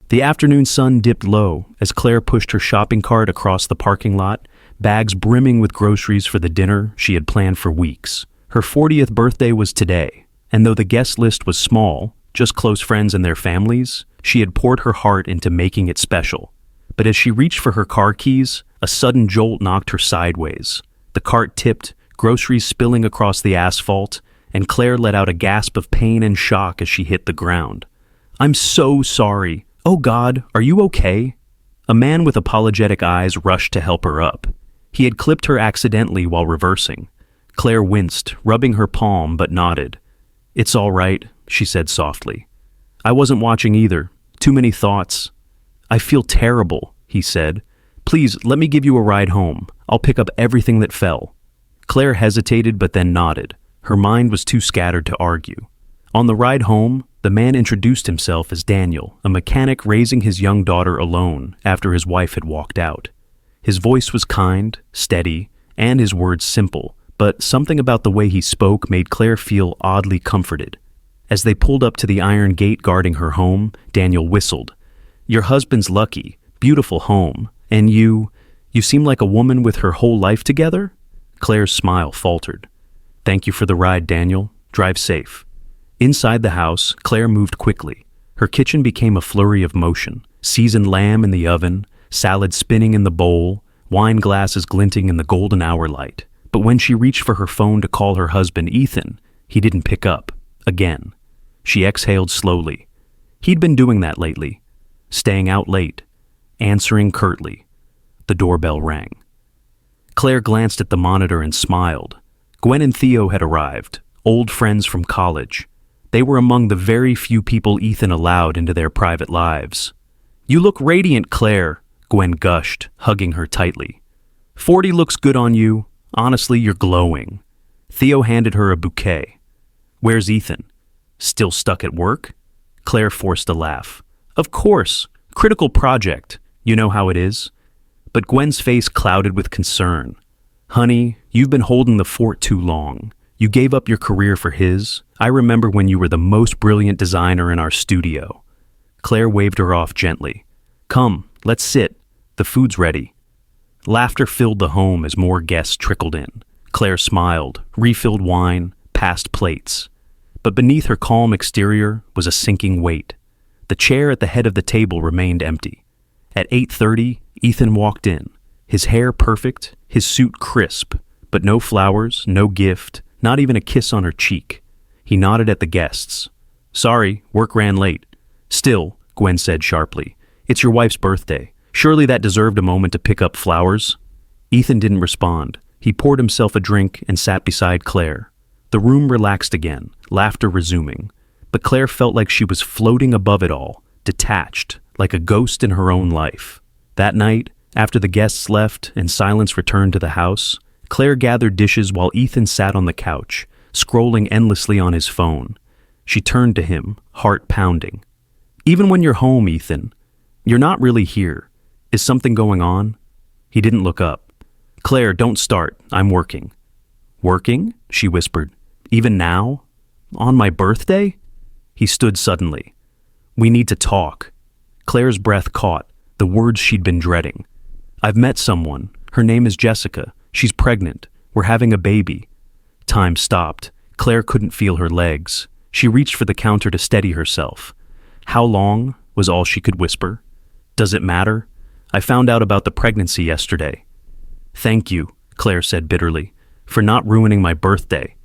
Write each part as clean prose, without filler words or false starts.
The afternoon sun dipped low as Claire pushed her shopping cart across the parking lot, bags brimming with groceries for the dinner she had planned for weeks. Her 40th birthday was today, and though the guest list was small, just close friends and their families, she had poured her heart into making it special. But as she reached for her car keys, a sudden jolt knocked her sideways. The cart tipped, groceries spilling across the asphalt, and Claire let out a gasp of pain and shock as she hit the ground. "I'm so sorry. Oh God, are you okay?" A man with apologetic eyes rushed to help her up. He had clipped her accidentally while reversing. Claire winced, rubbing her palm, but nodded. "It's all right," she said softly. "I wasn't watching either. Too many thoughts." "I feel terrible," he said. "Please, let me give you a ride home. I'll pick up everything that fell." Claire hesitated but then nodded. Her mind was too scattered to argue. On the ride home, the man introduced himself as Daniel, a mechanic raising his young daughter alone after his wife had walked out. His voice was kind, steady, and his words simple, but something about the way he spoke made Claire feel oddly comforted. As they pulled up to the iron gate guarding her home, Daniel whistled. "Your husband's lucky, beautiful home, and you seem like a woman with her whole life together?" Claire's smile faltered. "Thank you for the ride, Daniel. Drive safe." Inside the house, Claire moved quickly. Her kitchen became a flurry of motion. Seasoned lamb in the oven, salad spinning in the bowl, wine glasses glinting in the golden hour light. But when she reached for her phone to call her husband Ethan, he didn't pick up. Again. She exhaled slowly. He'd been doing that lately. Staying out late. Answering curtly. The doorbell rang. Claire glanced at the monitor and smiled. Gwen and Theo had arrived, old friends from college. They were among the very few people Ethan allowed into their private lives. "You look radiant, Claire," Gwen gushed, hugging her tightly. "40 looks good on you. Honestly, you're glowing." Theo handed her a bouquet. "Where's Ethan? Still stuck at work?" Claire forced a laugh. "Of course. Critical project. You know how it is." But Gwen's face clouded with concern. "Honey, you've been holding the fort too long. You gave up your career for his. I remember when you were the most brilliant designer in our studio." Claire waved her off gently. "Come, let's sit. The food's ready." Laughter filled the home as more guests trickled in. Claire smiled, refilled wine, passed plates. But beneath her calm exterior was a sinking weight. The chair at the head of the table remained empty. At 8:30, Ethan walked in, his hair perfect, his suit crisp, but no flowers, no gift, not even a kiss on her cheek. He nodded at the guests. "Sorry, work ran late." "Still," Gwen said sharply, "it's your wife's birthday. Surely that deserved a moment to pick up flowers." Ethan didn't respond. He poured himself a drink and sat beside Claire. The room relaxed again, laughter resuming. But Claire felt like she was floating above it all, detached, like a ghost in her own life. That night, after the guests left and silence returned to the house, Claire gathered dishes while Ethan sat on the couch, scrolling endlessly on his phone. She turned to him, heart pounding. "Even when you're home, Ethan, you're not really here. Is something going on?" He didn't look up. "Claire, don't start. I'm working." "Working?" she whispered. "Even now? On my birthday?" He stood suddenly. "We need to talk." Claire's breath caught, the words she'd been dreading. "I've met someone. Her name is Jessica. She's pregnant. We're having a baby." Time stopped. Claire couldn't feel her legs. She reached for the counter to steady herself. "How long?" was all she could whisper. "Does it matter? I found out about the pregnancy yesterday." "Thank you," Claire said bitterly, "for not ruining my birthday."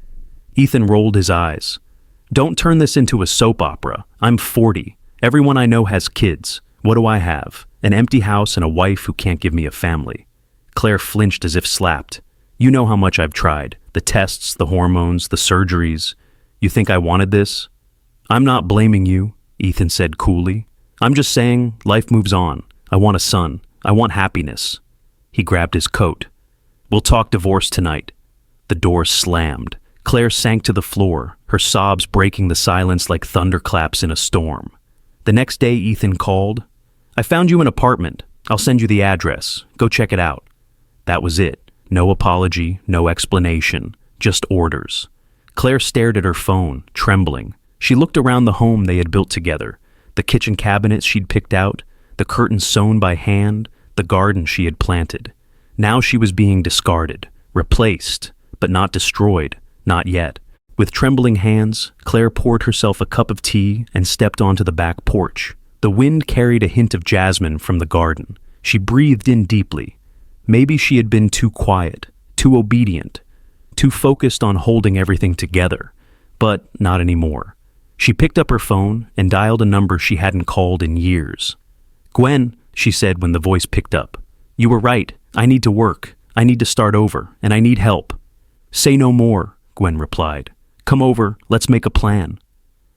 Ethan rolled his eyes. "Don't turn this into a soap opera. I'm 40. Everyone I know has kids. What do I have? An empty house and a wife who can't give me a family." Claire flinched as if slapped. "You know how much I've tried. The tests, the hormones, the surgeries. You think I wanted this?" "I'm not blaming you," Ethan said coolly. "I'm just saying life moves on. I want a son. I want happiness." He grabbed his coat. "We'll talk divorce tonight." The door slammed. Claire sank to the floor, her sobs breaking the silence like thunderclaps in a storm. The next day, Ethan called. "I found you an apartment. I'll send you the address. Go check it out." That was it. No apology, no explanation, just orders. Claire stared at her phone, trembling. She looked around the home they had built together. The kitchen cabinets she'd picked out, the curtains sewn by hand, the garden she had planted. Now she was being discarded, replaced, but not destroyed, not yet. With trembling hands, Claire poured herself a cup of tea and stepped onto the back porch. The wind carried a hint of jasmine from the garden. She breathed in deeply. Maybe she had been too quiet, too obedient, too focused on holding everything together, but not anymore. She picked up her phone and dialed a number she hadn't called in years. "Gwen," she said when the voice picked up. "You were right. I need to work. I need to start over, and I need help." "Say no more," Gwen replied. "Come over, let's make a plan."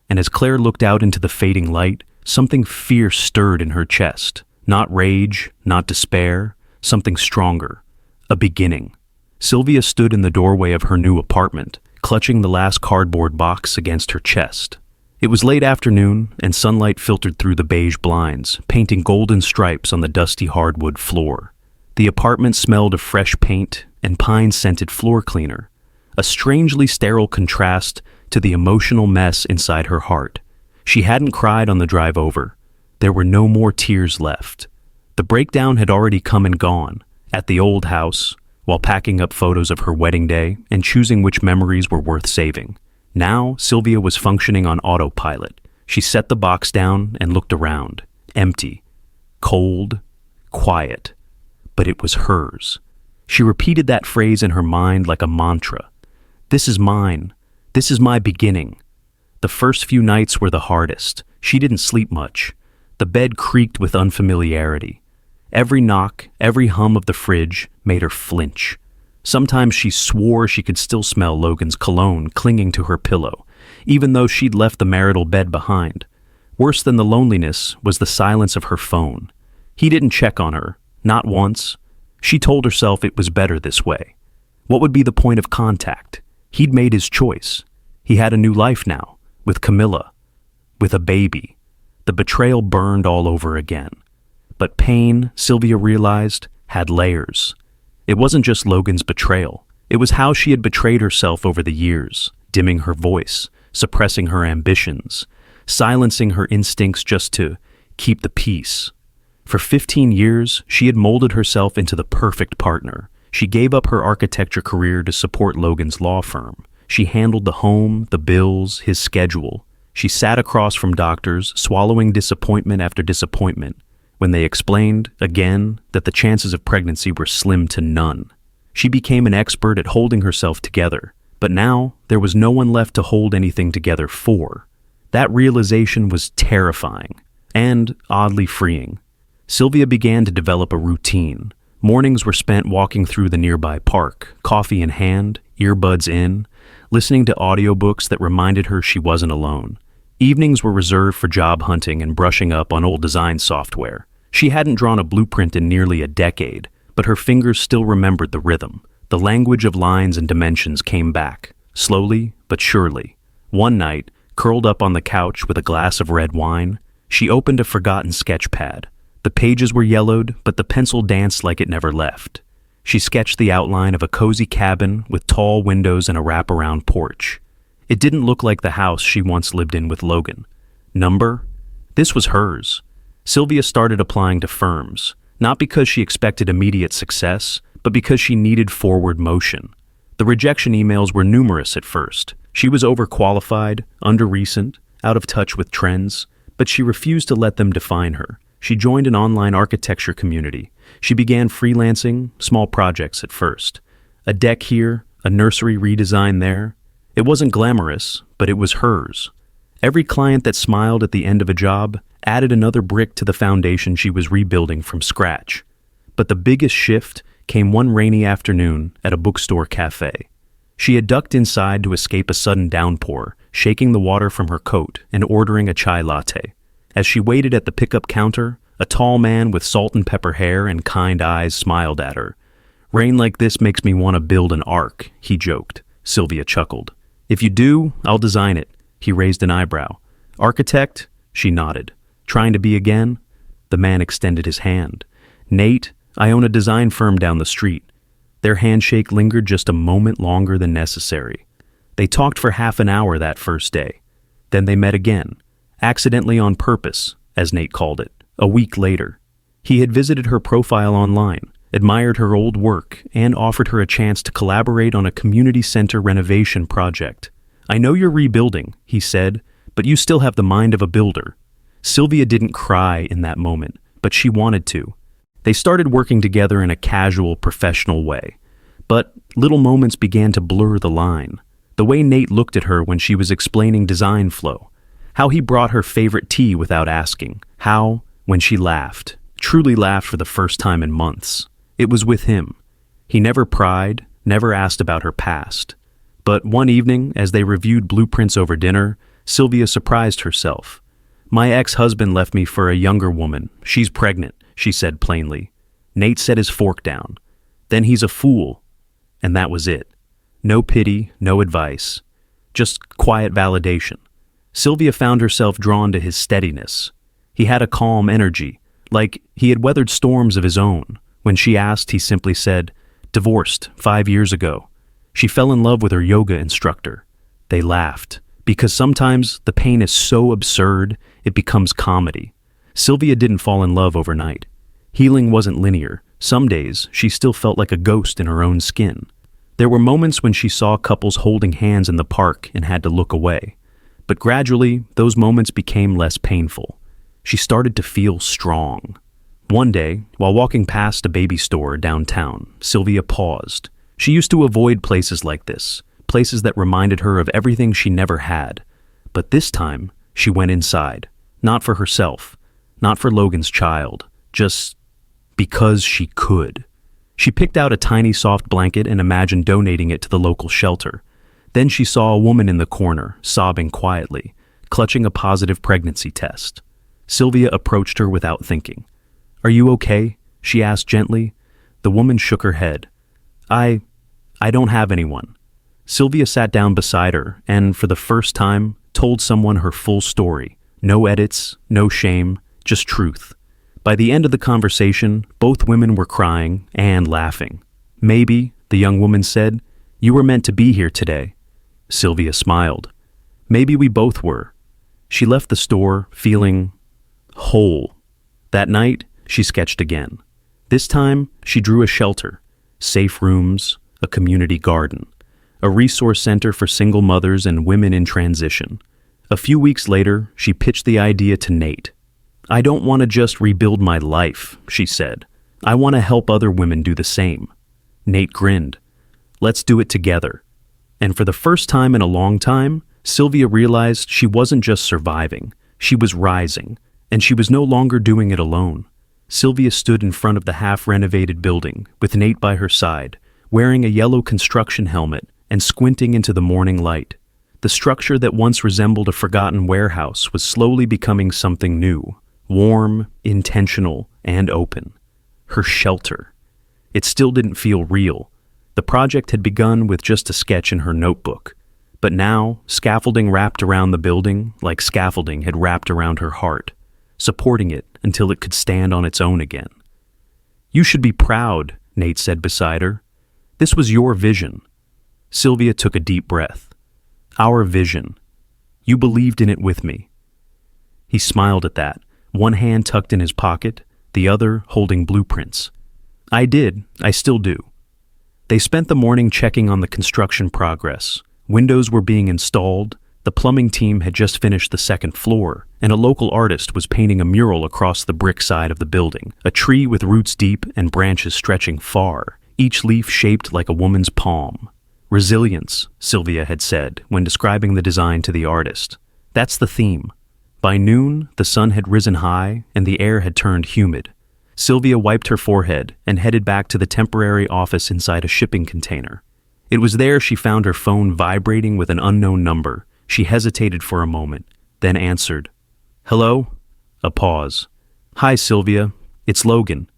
And as Claire looked out into the fading light, something fierce stirred in her chest. Not rage, not despair, something stronger. A beginning. Sylvia stood in the doorway of her new apartment, clutching the last cardboard box against her chest. It was late afternoon, and sunlight filtered through the beige blinds, painting golden stripes on the dusty hardwood floor. The apartment smelled of fresh paint and pine-scented floor cleaner, a strangely sterile contrast to the emotional mess inside her heart. She hadn't cried on the drive over. There were no more tears left. The breakdown had already come and gone, at the old house, while packing up photos of her wedding day and choosing which memories were worth saving. Now, Sylvia was functioning on autopilot. She set the box down and looked around. Empty. Cold. Quiet. But it was hers. She repeated that phrase in her mind like a mantra. "This is mine. This is my beginning." The first few nights were the hardest. She didn't sleep much. The bed creaked with unfamiliarity. Every knock, every hum of the fridge made her flinch. Sometimes she swore she could still smell Logan's cologne clinging to her pillow, even though she'd left the marital bed behind. Worse than the loneliness was the silence of her phone. He didn't check on her, not once. She told herself it was better this way. What would be the point of contact? He'd made his choice. He had a new life now, with Camilla, with a baby. The betrayal burned all over again. But pain, Sylvia realized, had layers. It wasn't just Logan's betrayal. It was how she had betrayed herself over the years, dimming her voice, suppressing her ambitions, silencing her instincts just to keep the peace. For 15 years, she had molded herself into the perfect partner. She gave up her architecture career to support Logan's law firm. She handled the home, the bills, his schedule. She sat across from doctors, swallowing disappointment after disappointment, when they explained, again, that the chances of pregnancy were slim to none. She became an expert at holding herself together, but now there was no one left to hold anything together for. That realization was terrifying and oddly freeing. Sylvia began to develop a routine. Mornings were spent walking through the nearby park, coffee in hand, earbuds in, listening to audiobooks that reminded her she wasn't alone. Evenings were reserved for job hunting and brushing up on old design software. She hadn't drawn a blueprint in nearly a decade, but her fingers still remembered the rhythm. The language of lines and dimensions came back, slowly but surely. One night, curled up on the couch with a glass of red wine, she opened a forgotten sketch pad. The pages were yellowed, but the pencil danced like it never left. She sketched the outline of a cozy cabin with tall windows and a wraparound porch. It didn't look like the house she once lived in with Logan. Number? This was hers. Sylvia started applying to firms, not because she expected immediate success, but because she needed forward motion. The rejection emails were numerous at first. She was overqualified, under-recent, out of touch with trends, but she refused to let them define her. She joined an online architecture community. She began freelancing, small projects at first. A deck here, a nursery redesign there. It wasn't glamorous, but it was hers. Every client that smiled at the end of a job added another brick to the foundation she was rebuilding from scratch. But the biggest shift came one rainy afternoon at a bookstore cafe. She had ducked inside to escape a sudden downpour, shaking the water from her coat and ordering a chai latte. As she waited at the pickup counter, a tall man with salt and pepper hair and kind eyes smiled at her. "Rain like this makes me want to build an ark," he joked. Sylvia chuckled. "If you do, I'll design it." He raised an eyebrow. "Architect?" She nodded. "Trying to be again?" The man extended his hand. "Nate, I own a design firm down the street." Their handshake lingered just a moment longer than necessary. They talked for half an hour that first day. Then they met again. accidentally on purpose, as Nate called it, a week later. He had visited her profile online, admired her old work, and offered her a chance to collaborate on a community center renovation project. "I know you're rebuilding," he said, "but you still have the mind of a builder." Sylvia didn't cry in that moment, but she wanted to. They started working together in a casual, professional way. But little moments began to blur the line. The way Nate looked at her when she was explaining design flow. How he brought her favorite tea without asking. How, when she laughed, truly laughed for the first time in months, it was with him. He never pried, never asked about her past. But one evening, as they reviewed blueprints over dinner, Sylvia surprised herself. "My ex-husband left me for a younger woman. She's pregnant," she said plainly. Nate set his fork down. "Then he's a fool." And that was it. No pity, no advice. Just quiet validation. Sylvia found herself drawn to his steadiness. He had a calm energy, like he had weathered storms of his own. When she asked, he simply said, "Divorced 5 years ago." She fell in love with her yoga instructor. They laughed, because sometimes the pain is so absurd, it becomes comedy. Sylvia didn't fall in love overnight. Healing wasn't linear. Some days, she still felt like a ghost in her own skin. There were moments when she saw couples holding hands in the park and had to look away. But gradually, those moments became less painful. She started to feel strong. One day, while walking past a baby store downtown, Sylvia paused. She used to avoid places like this, places that reminded her of everything she never had. But this time, she went inside. Not for herself, not for Logan's child, just because she could. She picked out a tiny soft blanket and imagined donating it to the local shelter. Then she saw a woman in the corner, sobbing quietly, clutching a positive pregnancy test. Sylvia approached her without thinking. "Are you okay?" she asked gently. The woman shook her head. I don't have anyone." Sylvia sat down beside her and, for the first time, told someone her full story. No edits, no shame, just truth. By the end of the conversation, both women were crying and laughing. "Maybe," the young woman said, "you were meant to be here today." Sylvia smiled. "Maybe we both were." She left the store feeling whole. That night, she sketched again. This time, she drew a shelter, safe rooms, a community garden, a resource center for single mothers and women in transition. A few weeks later, she pitched the idea to Nate. "I don't want to just rebuild my life," she said. "I want to help other women do the same." Nate grinned. "Let's do it together." And for the first time in a long time, Sylvia realized she wasn't just surviving, she was rising, and she was no longer doing it alone. Sylvia stood in front of the half-renovated building, with Nate by her side, wearing a yellow construction helmet and squinting into the morning light. The structure that once resembled a forgotten warehouse was slowly becoming something new, warm, intentional, and open. Her shelter. It still didn't feel real. The project had begun with just a sketch in her notebook. But now, scaffolding wrapped around the building like scaffolding had wrapped around her heart, supporting it until it could stand on its own again. "You should be proud," Nate said beside her. "This was your vision." Sylvia took a deep breath. "Our vision. You believed in it with me." He smiled at that, one hand tucked in his pocket, the other holding blueprints. "I did. I still do." They spent the morning checking on the construction progress. Windows were being installed, the plumbing team had just finished the second floor, and a local artist was painting a mural across the brick side of the building, a tree with roots deep and branches stretching far, each leaf shaped like a woman's palm. "Resilience," Sylvia had said when describing the design to the artist. "That's the theme." By noon, the sun had risen high and the air had turned humid. Sylvia wiped her forehead and headed back to the temporary office inside a shipping container. It was there she found her phone vibrating with an unknown number. She hesitated for a moment, then answered. "Hello?" A pause. "Hi, Sylvia. It's Logan."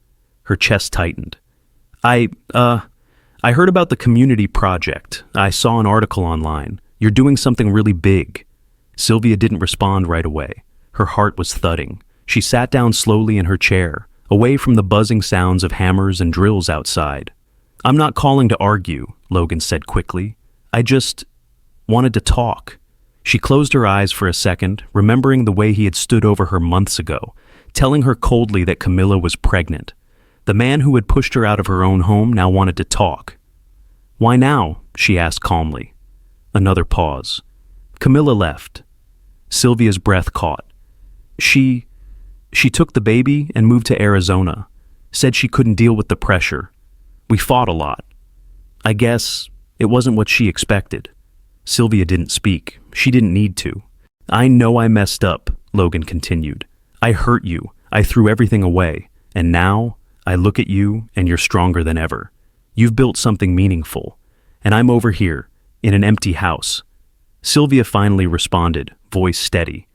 Her chest tightened. I heard about the community project. I saw an article online. You're doing something really big." Sylvia didn't respond right away. Her heart was thudding. She sat down slowly in her chair, away from the buzzing sounds of hammers and drills outside. "I'm not calling to argue," Logan said quickly. "I just wanted to talk." She closed her eyes for a second, remembering the way he had stood over her months ago, telling her coldly that Camilla was pregnant. The man who had pushed her out of her own home now wanted to talk. "Why now?" she asked calmly. Another pause. Camilla left. Sylvia's breath caught. She took the baby and moved to Arizona. Said she couldn't deal with the pressure. We fought a lot. I guess it wasn't what she expected. Sylvia didn't speak. She didn't need to. "I know I messed up," Logan continued. "I hurt you. I threw everything away. And now I look at you and you're stronger than ever. You've built something meaningful. And I'm over here, in an empty house." Sylvia finally responded, voice steady.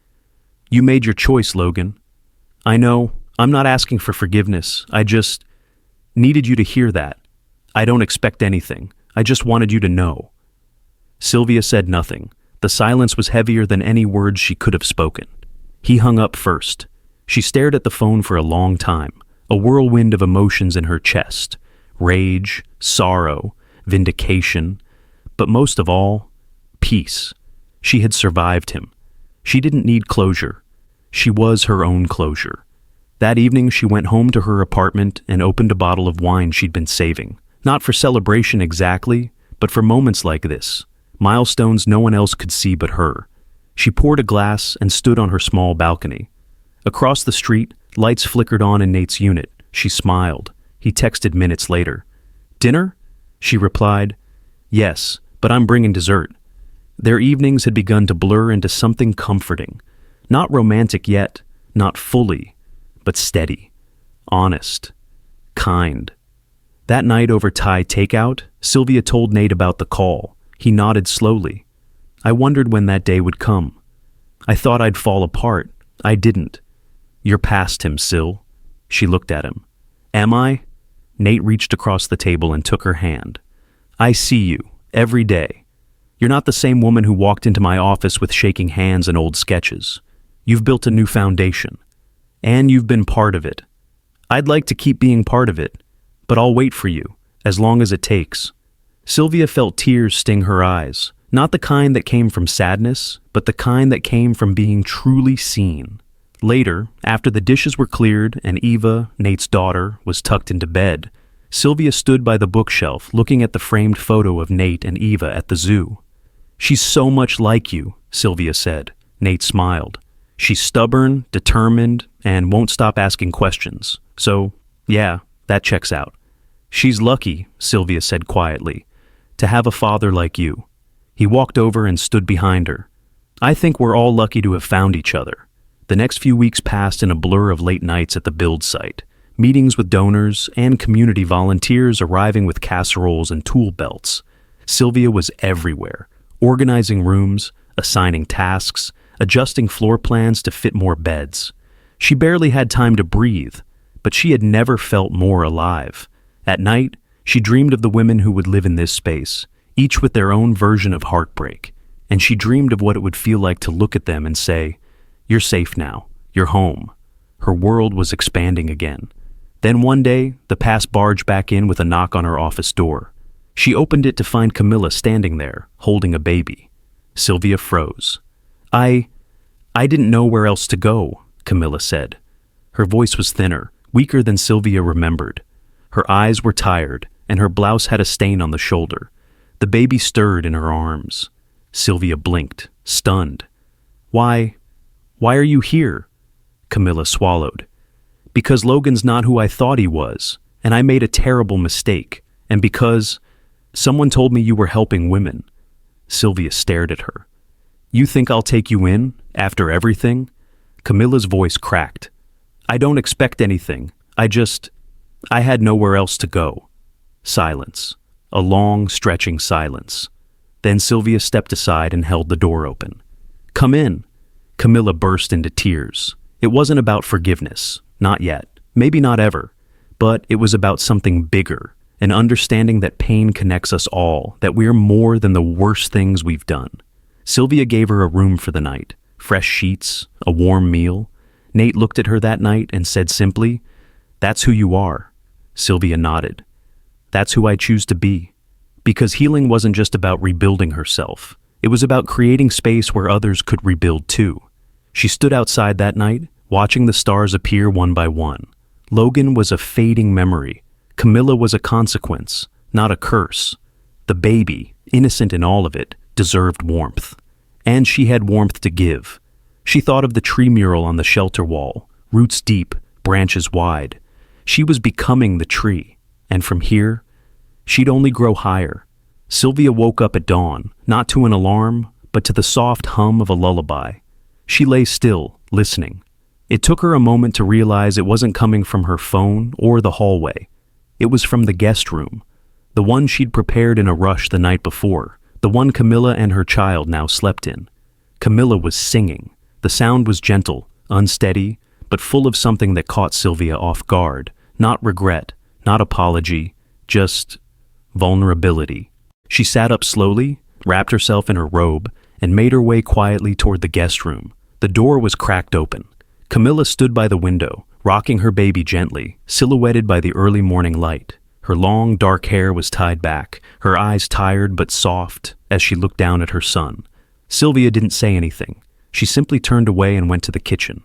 "You made your choice, Logan. I know, I'm not asking for forgiveness. I just needed you to hear that. I don't expect anything. I just wanted you to know." Sylvia said nothing. The silence was heavier than any words she could have spoken. He hung up first. She stared at the phone for a long time, a whirlwind of emotions in her chest. Rage, sorrow, vindication, but most of all, peace. She had survived him. She didn't need closure. She was her own closure. That evening, she went home to her apartment and opened a bottle of wine she'd been saving. Not for celebration exactly, but for moments like this, milestones no one else could see but her. She poured a glass and stood on her small balcony. Across the street, lights flickered on in Nate's unit. She smiled. He texted minutes later. "Dinner?" She replied, "Yes, but I'm bringing dessert." Their evenings had begun to blur into something comforting. Not romantic yet, not fully, but steady, honest, kind. That night over Thai takeout, Sylvia told Nate about the call. He nodded slowly. "I wondered when that day would come. I thought I'd fall apart. I didn't." "You're past him, Syl." She looked at him. "Am I?" Nate reached across the table and took her hand. "I see you, every day. You're not the same woman who walked into my office with shaking hands and old sketches. You've built a new foundation. And you've been part of it. I'd like to keep being part of it, but I'll wait for you, as long as it takes." Sylvia felt tears sting her eyes, not the kind that came from sadness, but the kind that came from being truly seen. Later, after the dishes were cleared and Eva, Nate's daughter, was tucked into bed, Sylvia stood by the bookshelf looking at the framed photo of Nate and Eva at the zoo. "She's so much like you," Sylvia said. Nate smiled. "She's stubborn, determined, and won't stop asking questions. So, yeah, that checks out." "She's lucky," Sylvia said quietly, "to have a father like you." He walked over and stood behind her. "I think we're all lucky to have found each other." The next few weeks passed in a blur of late nights at the build site, meetings with donors and community volunteers arriving with casseroles and tool belts. Sylvia was everywhere, organizing rooms, assigning tasks, adjusting floor plans to fit more beds. She barely had time to breathe, but she had never felt more alive. At night, she dreamed of the women who would live in this space, each with their own version of heartbreak, and she dreamed of what it would feel like to look at them and say, "You're safe now. You're home." Her world was expanding again. Then one day, the past barged back in with a knock on her office door. She opened it to find Camilla standing there, holding a baby. Sylvia froze. I didn't know where else to go," Camilla said. Her voice was thinner, weaker than Sylvia remembered. Her eyes were tired, and her blouse had a stain on the shoulder. The baby stirred in her arms. Sylvia blinked, stunned. Why are you here?" Camilla swallowed. "Because Logan's not who I thought he was, and I made a terrible mistake, and because someone told me you were helping women." Sylvia stared at her. "You think I'll take you in, after everything?" Camilla's voice cracked. "I don't expect anything. I had nowhere else to go." Silence. A long, stretching silence. Then Sylvia stepped aside and held the door open. "Come in." Camilla burst into tears. It wasn't about forgiveness. Not yet. Maybe not ever. But it was about something bigger. An understanding that pain connects us all, that we're more than the worst things we've done. Sylvia gave her a room for the night. Fresh sheets, a warm meal. Nate looked at her that night and said simply, "That's who you are." Sylvia nodded. "That's who I choose to be." Because healing wasn't just about rebuilding herself. It was about creating space where others could rebuild too. She stood outside that night, watching the stars appear one by one. Logan was a fading memory. Camilla was a consequence, not a curse. The baby, innocent in all of it, deserved warmth. And she had warmth to give. She thought of the tree mural on the shelter wall, roots deep, branches wide. She was becoming the tree, and from here, she'd only grow higher. Sylvia woke up at dawn, not to an alarm, but to the soft hum of a lullaby. She lay still, listening. It took her a moment to realize it wasn't coming from her phone or the hallway. It was from the guest room, the one she'd prepared in a rush the night before, the one Camilla and her child now slept in. Camilla was singing. The sound was gentle, unsteady, but full of something that caught Sylvia off guard. Not regret, not apology, just vulnerability. She sat up slowly, wrapped herself in her robe, and made her way quietly toward the guest room. The door was cracked open. Camilla stood by the window, rocking her baby gently, silhouetted by the early morning light. Her long, dark hair was tied back, her eyes tired but soft as she looked down at her son. Sylvia didn't say anything. She simply turned away and went to the kitchen.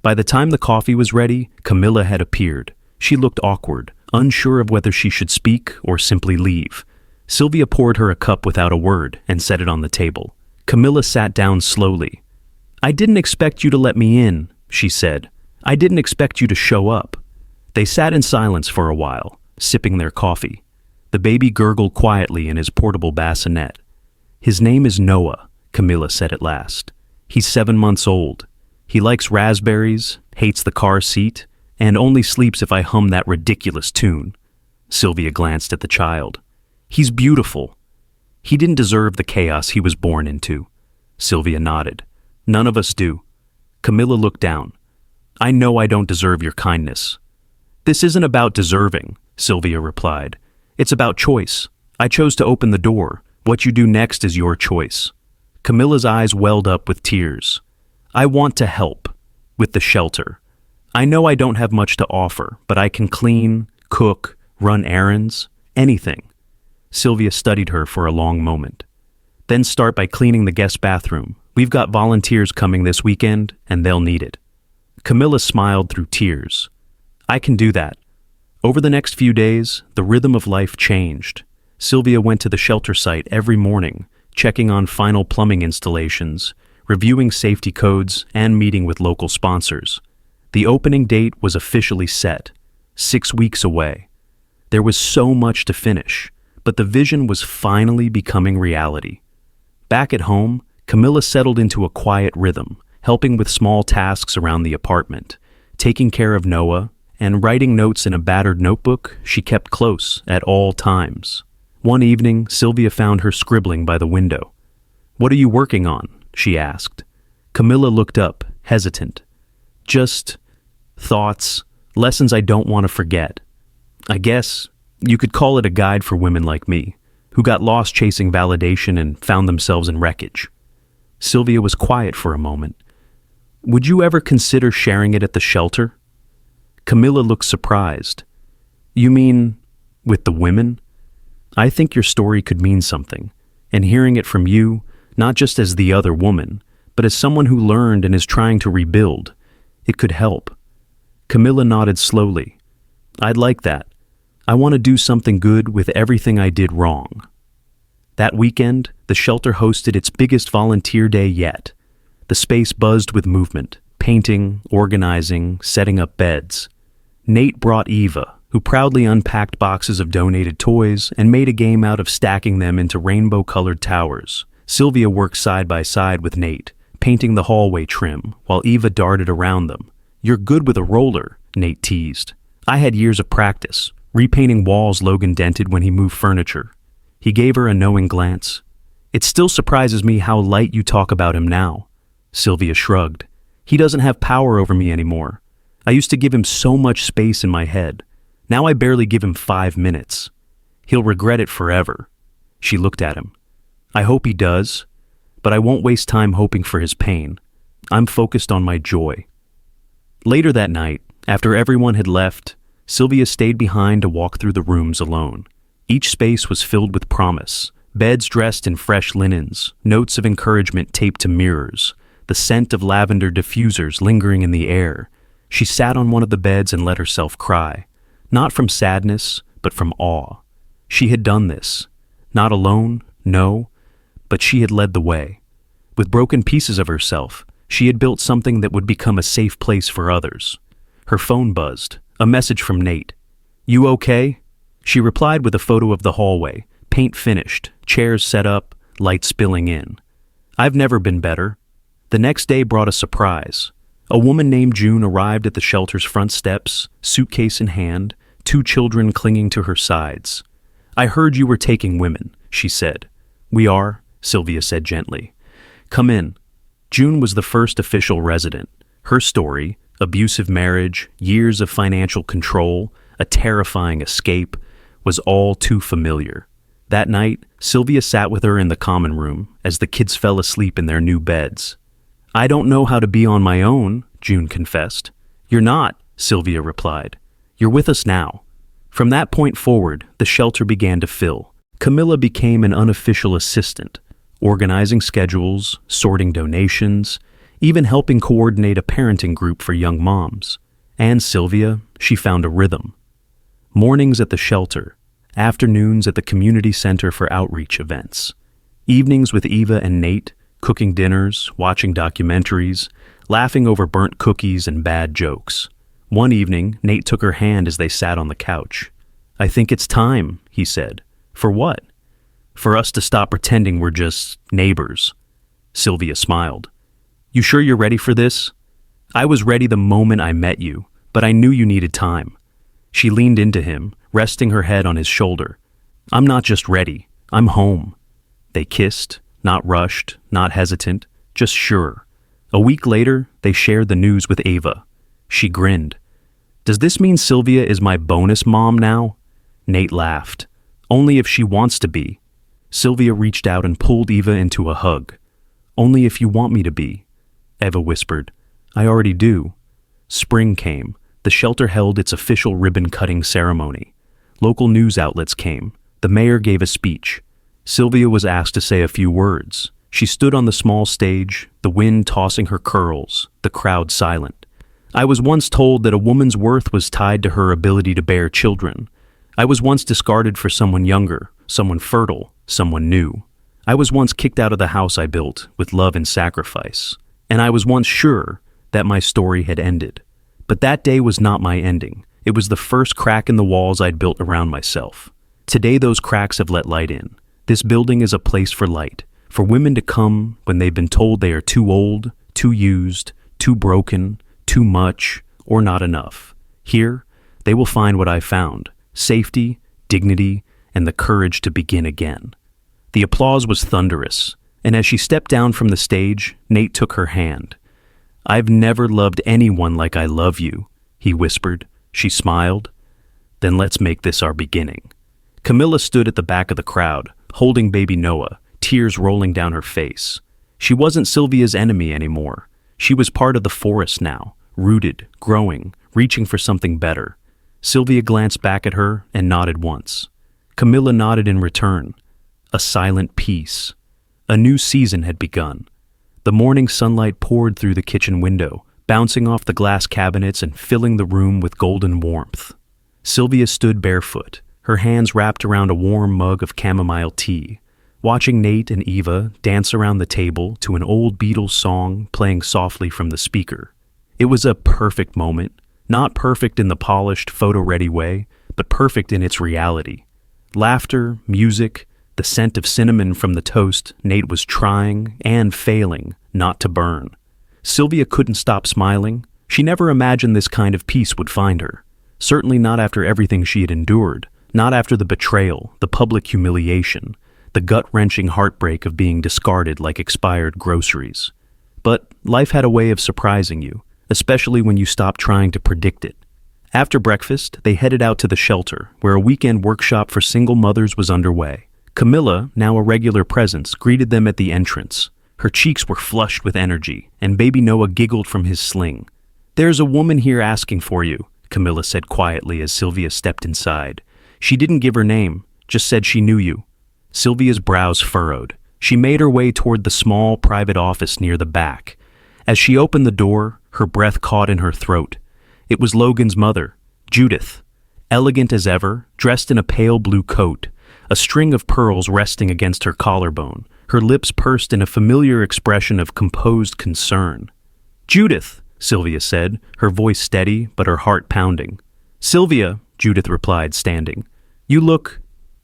By the time the coffee was ready, Camilla had appeared. She looked awkward, unsure of whether she should speak or simply leave. Sylvia poured her a cup without a word and set it on the table. Camilla sat down slowly. "I didn't expect you to let me in," she said. "I didn't expect you to show up." They sat in silence for a while, sipping their coffee. The baby gurgled quietly in his portable bassinet. "His name is Noah," Camilla said at last. "He's 7 months old. He likes raspberries, hates the car seat, and only sleeps if I hum that ridiculous tune." Sylvia glanced at the child. "He's beautiful. He didn't deserve the chaos he was born into." Sylvia nodded. "None of us do." Camilla looked down. "I know I don't deserve your kindness." "This isn't about deserving," Sylvia replied. "It's about choice. I chose to open the door. What you do next is your choice." Camilla's eyes welled up with tears. "I want to help. With the shelter. I know I don't have much to offer, but I can clean, cook, run errands, anything." Sylvia studied her for a long moment. "Then start by cleaning the guest bathroom. We've got volunteers coming this weekend, and they'll need it." Camilla smiled through tears. "I can do that." Over the next few days, the rhythm of life changed. Sylvia went to the shelter site every morning, checking on final plumbing installations, reviewing safety codes, and meeting with local sponsors. The opening date was officially set, 6 weeks away. There was so much to finish, but the vision was finally becoming reality. Back at home, Camilla settled into a quiet rhythm, helping with small tasks around the apartment, taking care of Noah, and writing notes in a battered notebook she kept close at all times. One evening, Sylvia found her scribbling by the window. "What are you working on?" she asked. Camilla looked up, hesitant. "Just thoughts, lessons I don't want to forget. I guess you could call it a guide for women like me, who got lost chasing validation and found themselves in wreckage." Sylvia was quiet for a moment. "Would you ever consider sharing it at the shelter?" Camilla looked surprised. "You mean with the women? I think your story could mean something, and hearing it from you, not just as the other woman, but as someone who learned and is trying to rebuild, it could help." Camilla nodded slowly. "I'd like that. I want to do something good with everything I did wrong." That weekend, the shelter hosted its biggest volunteer day yet. The space buzzed with movement, painting, organizing, setting up beds. Nate brought Eva, who proudly unpacked boxes of donated toys and made a game out of stacking them into rainbow-colored towers. Sylvia worked side by side with Nate, painting the hallway trim, while Eva darted around them. "You're good with a roller," Nate teased. "I had years of practice, repainting walls Logan dented when he moved furniture." He gave her a knowing glance. "It still surprises me how light you talk about him now." Sylvia shrugged. "He doesn't have power over me anymore. I used to give him so much space in my head. Now I barely give him 5 minutes. He'll regret it forever." She looked at him. "I hope he does, but I won't waste time hoping for his pain. I'm focused on my joy." Later that night, after everyone had left, Sylvia stayed behind to walk through the rooms alone. Each space was filled with promise, Beds dressed in fresh linens, notes of encouragement taped to mirrors, the scent of lavender diffusers lingering in the air. She sat on one of the beds and let herself cry, not from sadness, but from awe. She had done this. Not alone, no, but she had led the way. With broken pieces of herself, she had built something that would become a safe place for others. Her phone buzzed, a message from Nate. "You okay?" She replied with a photo of the hallway, paint finished, chairs set up, light spilling in. "I've never been better." The next day brought a surprise. A woman named June arrived at the shelter's front steps, suitcase in hand, 2 children clinging to her sides. "I heard you were taking women," she said. "We are," Sylvia said gently. "Come in." June was the first official resident. Her story, abusive marriage, years of financial control, a terrifying escape, was all too familiar. That night, Sylvia sat with her in the common room as the kids fell asleep in their new beds. "I don't know how to be on my own," June confessed. "You're not," Sylvia replied. "You're with us now." From that point forward, the shelter began to fill. Camilla became an unofficial assistant, organizing schedules, sorting donations, even helping coordinate a parenting group for young moms. And Sylvia, she found a rhythm. Mornings at the shelter, afternoons at the community center for outreach events, evenings with Eva and Nate, cooking dinners, watching documentaries, laughing over burnt cookies and bad jokes. One evening, Nate took her hand as they sat on the couch. "I think it's time," he said. "For what?" "For us to stop pretending we're just neighbors." Sylvia smiled. "You sure you're ready for this?" "I was ready the moment I met you, but I knew you needed time." She leaned into him, resting her head on his shoulder. "I'm not just ready, I'm home." They kissed, not rushed, not hesitant, just sure. A week later, they shared the news with Ava. She grinned. "Does this mean Sylvia is my bonus mom now?" Nate laughed. "Only if she wants to be." Sylvia reached out and pulled Eva into a hug. "Only if you want me to be." Eva whispered. "I already do." Spring came. The shelter held its official ribbon-cutting ceremony. Local news outlets came. The mayor gave a speech. Sylvia was asked to say a few words. She stood on the small stage, the wind tossing her curls, the crowd silent. "I was once told that a woman's worth was tied to her ability to bear children. I was once discarded for someone younger, someone fertile, someone new. I was once kicked out of the house I built with love and sacrifice. And I was once sure that my story had ended. But that day was not my ending. It was the first crack in the walls I'd built around myself. Today those cracks have let light in. This building is a place for light, for women to come when they've been told they are too old, too used, too broken, too much, or not enough. Here, they will find what I found: safety, dignity, and the courage to begin again." The applause was thunderous, and as she stepped down from the stage, Nate took her hand. "I've never loved anyone like I love you," he whispered. She smiled. "Then let's make this our beginning." Camilla stood at the back of the crowd, holding baby Noah, tears rolling down her face. She wasn't Sylvia's enemy anymore. She was part of the forest now, rooted, growing, reaching for something better. Sylvia glanced back at her and nodded once. Camilla nodded in return. A silent peace. A new season had begun. The morning sunlight poured through the kitchen window, bouncing off the glass cabinets and filling the room with golden warmth. Sylvia stood barefoot, her hands wrapped around a warm mug of chamomile tea, watching Nate and Eva dance around the table to an old Beatles song playing softly from the speaker. It was a perfect moment, not perfect in the polished, photo-ready way, but perfect in its reality. Laughter, music, the scent of cinnamon from the toast Nate was trying and failing not to burn. Sylvia couldn't stop smiling. She never imagined this kind of peace would find her. Certainly not after everything she had endured, not after the betrayal, the public humiliation, the gut-wrenching heartbreak of being discarded like expired groceries. But life had a way of surprising you, especially when you stopped trying to predict it. After breakfast, they headed out to the shelter, where a weekend workshop for single mothers was underway. Camilla, now a regular presence, greeted them at the entrance. Her cheeks were flushed with energy, and baby Noah giggled from his sling. "There's a woman here asking for you," Camilla said quietly as Sylvia stepped inside. She didn't give her name, just said she knew you. Sylvia's brows furrowed. She made her way toward the small private office near the back. As she opened the door, her breath caught in her throat. It was Logan's mother, Judith. Elegant as ever, dressed in a pale blue coat, a string of pearls resting against her collarbone, her lips pursed in a familiar expression of composed concern. "Judith," Sylvia said, her voice steady but her heart pounding. "Sylvia," Judith replied, standing. "You look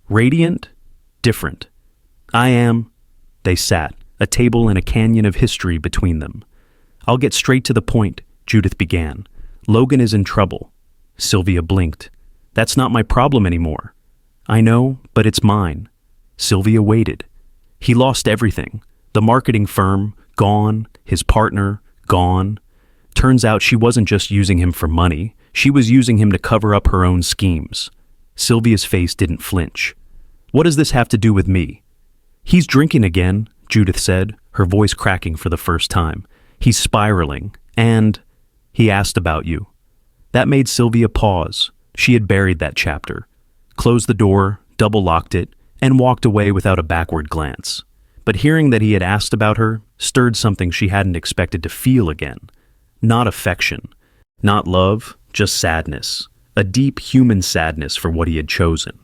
radiant, different." "I am." They sat, a table and a canyon of history between them. "I'll get straight to the point," Judith began. "Logan is in trouble." Sylvia blinked. "That's not my problem anymore." "I know, but it's mine." Sylvia waited. "He lost everything. The marketing firm, gone. His partner, gone. Turns out she wasn't just using him for money. She was using him to cover up her own schemes." Sylvia's face didn't flinch. "What does this have to do with me?" "He's drinking again," Judith said, her voice cracking for the first time. "He's spiraling. And he asked about you." That made Sylvia pause. She had buried that chapter, closed the door, double-locked it, and walked away without a backward glance. But hearing that he had asked about her stirred something she hadn't expected to feel again. Not affection, not love, just sadness. A deep human sadness for what he had chosen,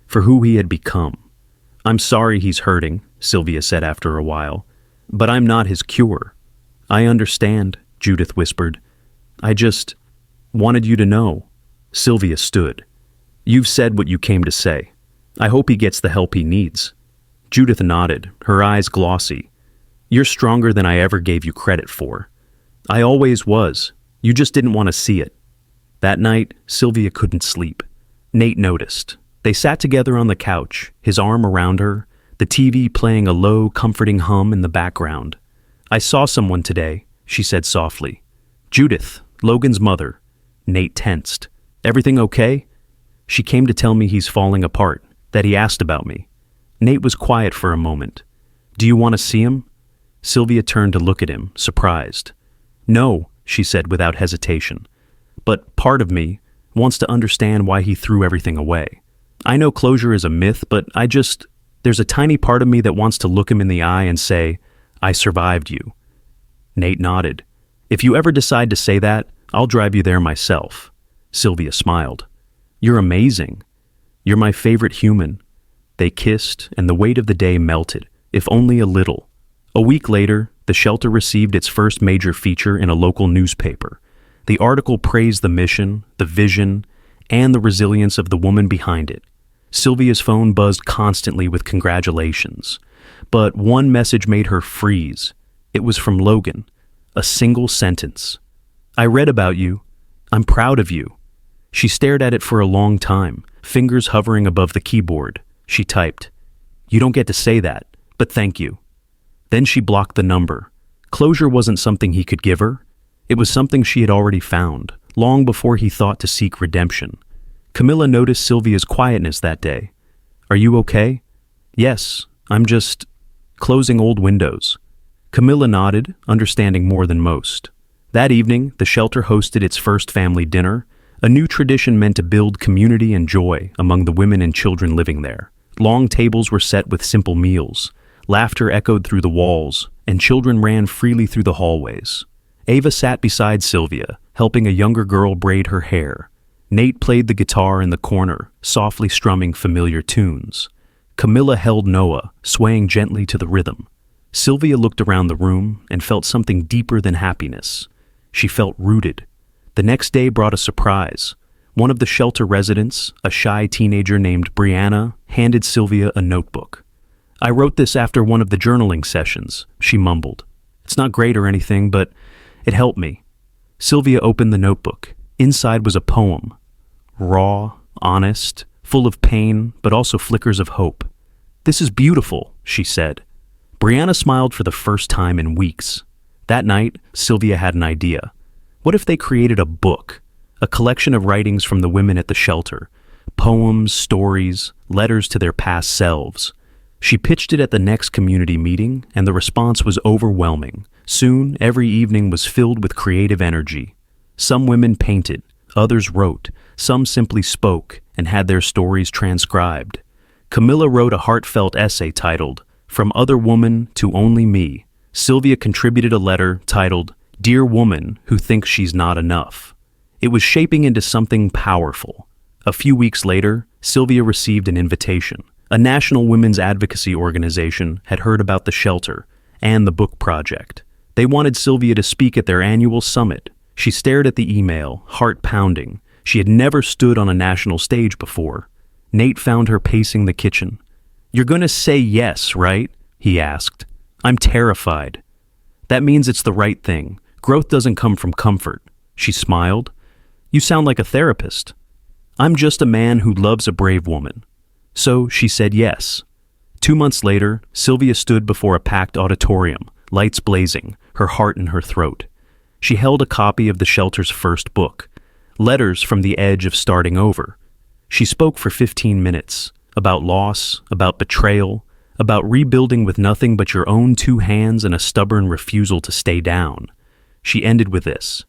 for who he had become. "I'm sorry he's hurting," Sylvia said after a while, "but I'm not his cure." "I understand," Judith whispered. "I just wanted you to know." Sylvia stood. "You've said what you came to say. I hope he gets the help he needs." Judith nodded, her eyes glossy. "You're stronger than I ever gave you credit for." "I always was. You just didn't want to see it." That night, Sylvia couldn't sleep. Nate noticed. They sat together on the couch, his arm around her, the TV playing a low, comforting hum in the background. "I saw someone today," she said softly. "Judith, Logan's mother." Nate tensed. "Everything okay?" "She came to tell me he's falling apart, that he asked about me." Nate was quiet for a moment. "Do you want to see him?" Sylvia turned to look at him, surprised. "No," she said without hesitation. "But part of me wants to understand why he threw everything away. I know closure is a myth, but there's a tiny part of me that wants to look him in the eye and say, 'I survived you.'" Nate nodded. "If you ever decide to say that, I'll drive you there myself." Sylvia smiled. "You're amazing. You're my favorite human." They kissed, and the weight of the day melted, if only a little. A week later, the shelter received its first major feature in a local newspaper. The article praised the mission, the vision, and the resilience of the woman behind it. Sylvia's phone buzzed constantly with congratulations. But one message made her freeze. It was from Logan. A single sentence. "I read about you. I'm proud of you." She stared at it for a long time, fingers hovering above the keyboard. She typed, "You don't get to say that, but thank you." Then she blocked the number. Closure wasn't something he could give her. It was something she had already found, long before he thought to seek redemption. Camilla noticed Sylvia's quietness that day. "Are you okay?" "Yes, I'm just closing old windows." Camilla nodded, understanding more than most. That evening, the shelter hosted its first family dinner, a new tradition meant to build community and joy among the women and children living there. Long tables were set with simple meals. Laughter echoed through the walls, and children ran freely through the hallways. Ava sat beside Sylvia, helping a younger girl braid her hair. Nate played the guitar in the corner, softly strumming familiar tunes. Camilla held Noah, swaying gently to the rhythm. Sylvia looked around the room and felt something deeper than happiness. She felt rooted. The next day brought a surprise. One of the shelter residents, a shy teenager named Brianna, handed Sylvia a notebook. "I wrote this after one of the journaling sessions," she mumbled. "It's not great or anything, but it helped me." Sylvia opened the notebook. Inside was a poem. Raw, honest, full of pain, but also flickers of hope. "This is beautiful," she said. Brianna smiled for the first time in weeks. That night, Sylvia had an idea. What if they created a book, a collection of writings from the women at the shelter, poems, stories, letters to their past selves? She pitched it at the next community meeting, and the response was overwhelming. Soon, every evening was filled with creative energy. Some women painted, others wrote, some simply spoke and had their stories transcribed. Camilla wrote a heartfelt essay titled, From Other Woman to Only Me. Sylvia contributed a letter titled, Dear Woman Who Thinks She's Not Enough. It was shaping into something powerful. A few weeks later, Sylvia received an invitation. A national women's advocacy organization had heard about the shelter and the book project. They wanted Sylvia to speak at their annual summit. She stared at the email, heart pounding. She had never stood on a national stage before. Nate found her pacing the kitchen. "You're going to say yes, right?" he asked. "I'm terrified." "That means it's the right thing. Growth doesn't come from comfort." She smiled. "You sound like a therapist." "I'm just a man who loves a brave woman." So she said yes. 2 months later, Sylvia stood before a packed auditorium, lights blazing, her heart in her throat. She held a copy of the shelter's first book, Letters from the Edge of Starting Over. She spoke for 15 minutes, about loss, about betrayal, about rebuilding with nothing but your own 2 hands and a stubborn refusal to stay down. She ended with this: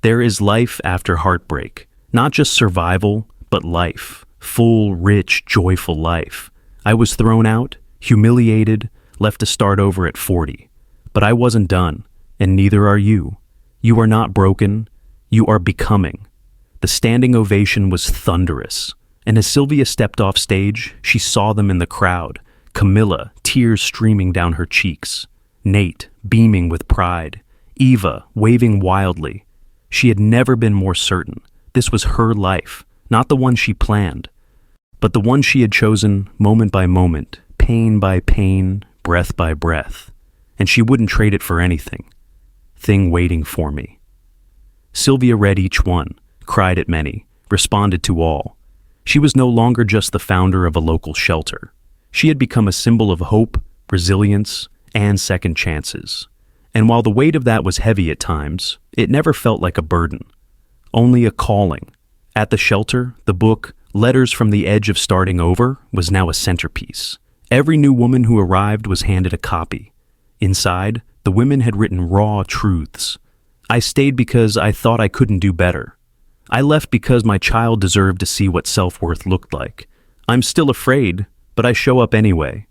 "There is life after heartbreak, not just survival, but life, full, rich, joyful life. I was thrown out, humiliated, left to start over at 40. But I wasn't done, and neither are you. You are not broken, you are becoming." The standing ovation was thunderous, and as Sylvia stepped off stage, she saw them in the crowd. Camilla, tears streaming down her cheeks. Nate, beaming with pride. Eva, waving wildly. She had never been more certain. This was her life, not the one she planned, but the one she had chosen moment by moment, pain by pain, breath by breath. And she wouldn't trade it for anything. Thing waiting for me. Sylvia read each one, cried at many, responded to all. She was no longer just the founder of a local shelter. She had become a symbol of hope, resilience, and second chances. And while the weight of that was heavy at times, it never felt like a burden, only a calling. At the shelter, the book, Letters from the Edge of Starting Over, was now a centerpiece. Every new woman who arrived was handed a copy. Inside, the women had written raw truths. "I stayed because I thought I couldn't do better. I left because my child deserved to see what self-worth looked like. I'm still afraid, but I show up anyway."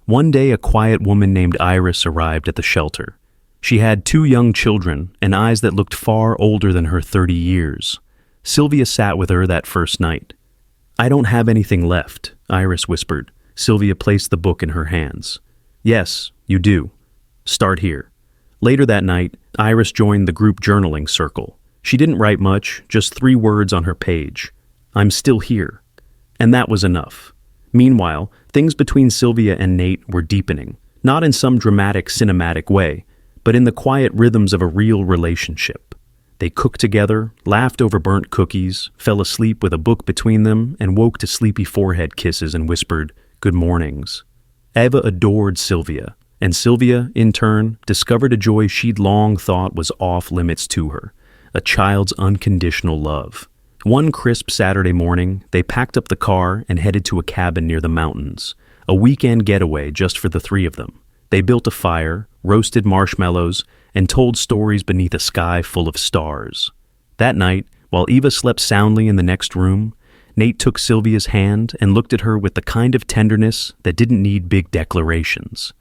One day, a quiet woman named Iris arrived at the shelter. She had 2 young children and eyes that looked far older than her 30 years. Sylvia sat with her that first night. "I don't have anything left," Iris whispered. Sylvia placed the book in her hands. "Yes, you do. Start here." Later that night, Iris joined the group journaling circle. She didn't write much, just 3 words on her page. "I'm still here." And that was enough. Meanwhile, things between Sylvia and Nate were deepening, not in some dramatic, cinematic way, but in the quiet rhythms of a real relationship. They cooked together, laughed over burnt cookies, fell asleep with a book between them, and woke to sleepy forehead kisses and whispered, "Good mornings." Eva adored Sylvia, and Sylvia, in turn, discovered a joy she'd long thought was off limits to her, a child's unconditional love. One crisp Saturday morning, they packed up the car and headed to a cabin near the mountains, a weekend getaway just for the 3 of them. They built a fire, roasted marshmallows, and told stories beneath a sky full of stars. That night, while Eva slept soundly in the next room, Nate took Sylvia's hand and looked at her with the kind of tenderness that didn't need big declarations.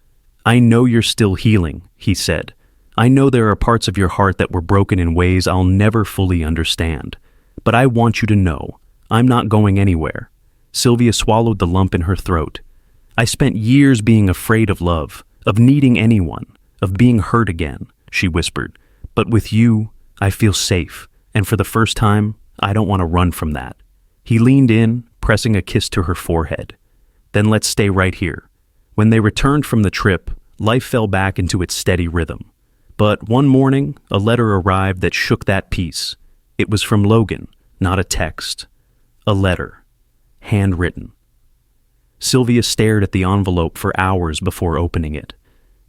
"I know you're still healing," he said. "I know there are parts of your heart that were broken in ways I'll never fully understand. But I want you to know, I'm not going anywhere." Sylvia swallowed the lump in her throat. "I spent years being afraid of love, of needing anyone, of being hurt again," she whispered. "But with you, I feel safe, and for the first time, I don't want to run from that." He leaned in, pressing a kiss to her forehead. "Then let's stay right here." When they returned from the trip, life fell back into its steady rhythm. But one morning, a letter arrived that shook that peace. It was from Logan, not a text. A letter, handwritten. Sylvia stared at the envelope for hours before opening it.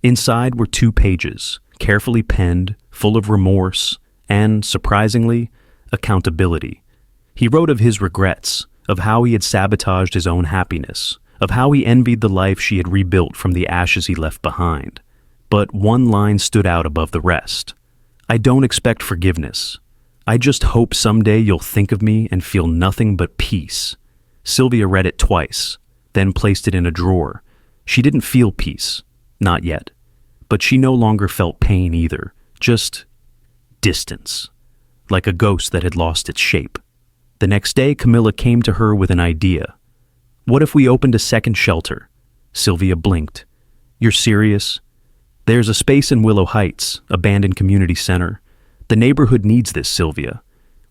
Inside were 2 pages, carefully penned, full of remorse, and, surprisingly, accountability. He wrote of his regrets, of how he had sabotaged his own happiness, of how he envied the life she had rebuilt from the ashes he left behind. But one line stood out above the rest. "I don't expect forgiveness. I just hope someday you'll think of me and feel nothing but peace." Sylvia read it twice. then placed it in a drawer. She didn't feel peace. Not yet. But she no longer felt pain either. Just distance. Like a ghost that had lost its shape. The next day, Camilla came to her with an idea. What if we opened a second shelter? Sylvia blinked. You're serious? There's a space in Willow Heights, abandoned community center. The neighborhood needs this, Sylvia.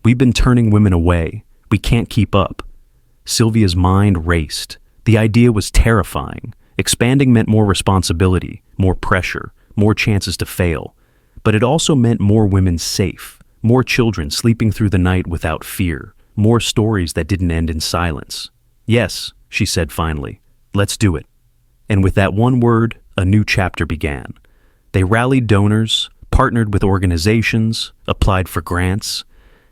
We've been turning women away. We can't keep up. Sylvia's mind raced. The idea was terrifying. Expanding meant more responsibility, more pressure, more chances to fail. But it also meant more women safe, more children sleeping through the night without fear, more stories that didn't end in silence. Yes, she said finally, let's do it. And with that one word, a new chapter began. They rallied donors, partnered with organizations, applied for grants,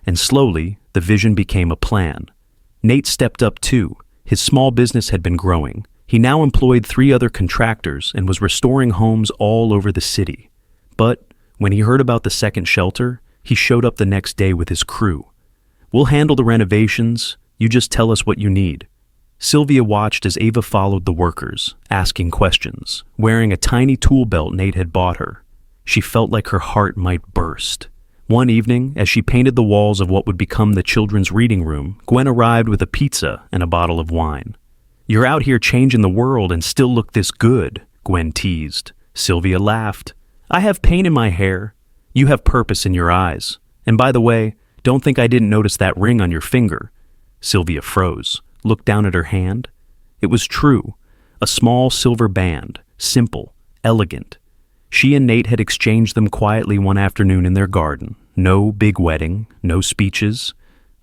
and slowly the vision became a plan. Nate stepped up too. His small business had been growing. He now employed 3 other contractors and was restoring homes all over the city. But when he heard about the second shelter, he showed up the next day with his crew. We'll handle the renovations, you just tell us what you need. Sylvia watched as Ava followed the workers, asking questions, wearing a tiny tool belt Nate had bought her. She felt like her heart might burst. One evening, as she painted the walls of what would become the children's reading room, Gwen arrived with a pizza and a bottle of wine. You're out here changing the world and still look this good, Gwen teased. Sylvia laughed. I have pain in my hair. You have purpose in your eyes. And by the way, don't think I didn't notice that ring on your finger. Sylvia froze, looked down at her hand. It was true. A small silver band, simple, elegant. She and Nate had exchanged them quietly one afternoon in their garden. No big wedding, no speeches,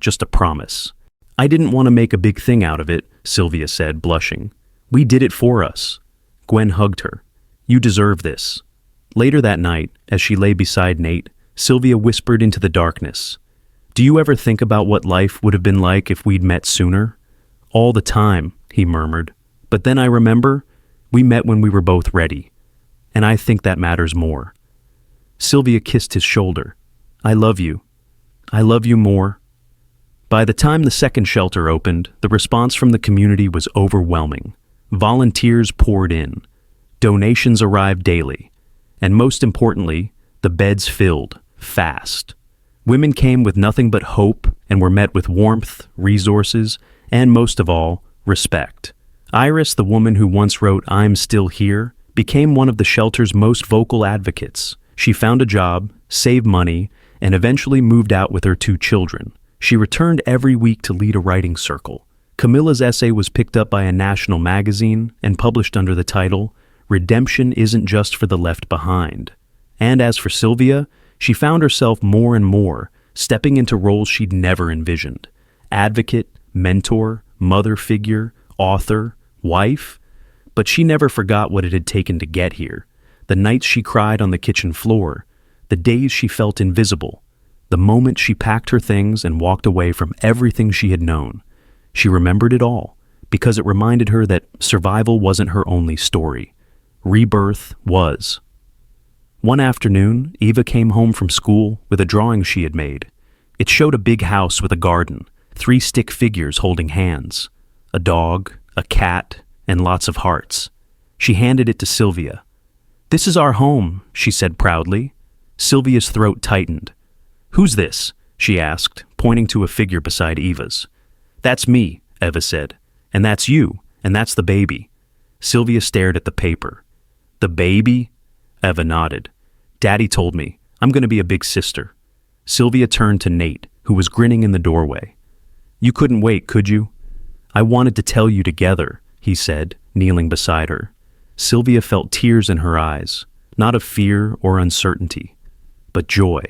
just a promise. I didn't want to make a big thing out of it, Sylvia said, blushing. We did it for us. Gwen hugged her. You deserve this. Later that night, as she lay beside Nate, Sylvia whispered into the darkness. Do you ever think about what life would have been like if we'd met sooner? All the time, he murmured. But then I remember, we met when we were both ready. And I think that matters more. Sylvia kissed his shoulder. I love you. I love you more. By the time the second shelter opened, the response from the community was overwhelming. Volunteers poured in. Donations arrived daily. And most importantly, the beds filled, fast. Women came with nothing but hope and were met with warmth, resources, and most of all, respect. Iris, the woman who once wrote I'm Still Here, became one of the shelter's most vocal advocates. She found a job, saved money, and eventually moved out with her 2 children. She returned every week to lead a writing circle. Camilla's essay was picked up by a national magazine and published under the title, Redemption Isn't Just for the Left Behind. And as for Sylvia, she found herself more and more stepping into roles she'd never envisioned. Advocate, mentor, mother figure, author, wife. But she never forgot what it had taken to get here. The nights she cried on the kitchen floor, the days she felt invisible, the moment she packed her things and walked away from everything she had known. She remembered it all, because it reminded her that survival wasn't her only story. Rebirth was. One afternoon, Eva came home from school with a drawing she had made. It showed a big house with a garden, 3 stick figures holding hands, a dog, a cat, and lots of hearts. She handed it to Sylvia. This is our home, she said proudly. Sylvia's throat tightened. Who's this? She asked, pointing to a figure beside Eva's. That's me, Eva said. And that's you, and that's the baby. Sylvia stared at the paper. The baby? Eva nodded. Daddy told me, I'm going to be a big sister. Sylvia turned to Nate, who was grinning in the doorway. You couldn't wait, could you? I wanted to tell you together, he said, kneeling beside her. Sylvia felt tears in her eyes, not of fear or uncertainty, but joy.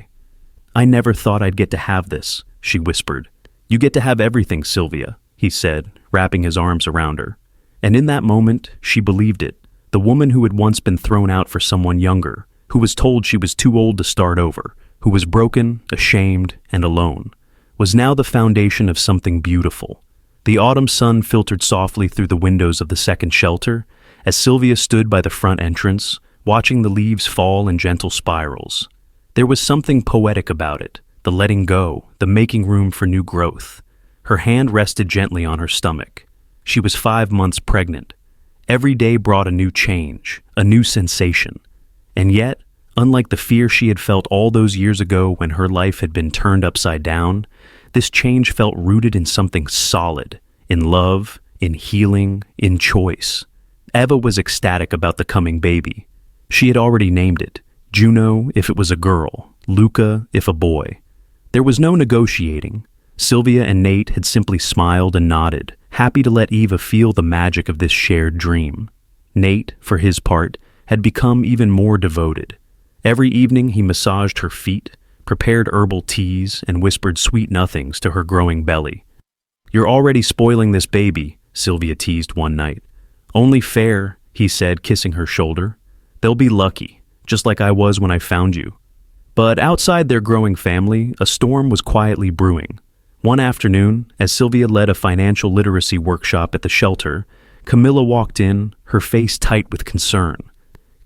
I never thought I'd get to have this, she whispered. You get to have everything, Sylvia, he said, wrapping his arms around her. And in that moment, she believed it. The woman who had once been thrown out for someone younger, who was told she was too old to start over, who was broken, ashamed, and alone, was now the foundation of something beautiful. The autumn sun filtered softly through the windows of the second shelter as Sylvia stood by the front entrance, watching the leaves fall in gentle spirals. There was something poetic about it, the letting go, the making room for new growth. Her hand rested gently on her stomach. She was 5 months pregnant. Every day brought a new change, a new sensation. And yet, unlike the fear she had felt all those years ago when her life had been turned upside down, this change felt rooted in something solid, in love, in healing, in choice. Eva was ecstatic about the coming baby. She had already named it, Juno if it was a girl, Luca if a boy. There was no negotiating. Sylvia and Nate had simply smiled and nodded, happy to let Eva feel the magic of this shared dream. Nate, for his part, had become even more devoted. Every evening he massaged her feet, prepared herbal teas, and whispered sweet nothings to her growing belly. "You're already spoiling this baby," Sylvia teased one night. "Only fair," he said, kissing her shoulder. "They'll be lucky, just like I was when I found you." But outside their growing family, a storm was quietly brewing. One afternoon, as Sylvia led a financial literacy workshop at the shelter, Camilla walked in, her face tight with concern.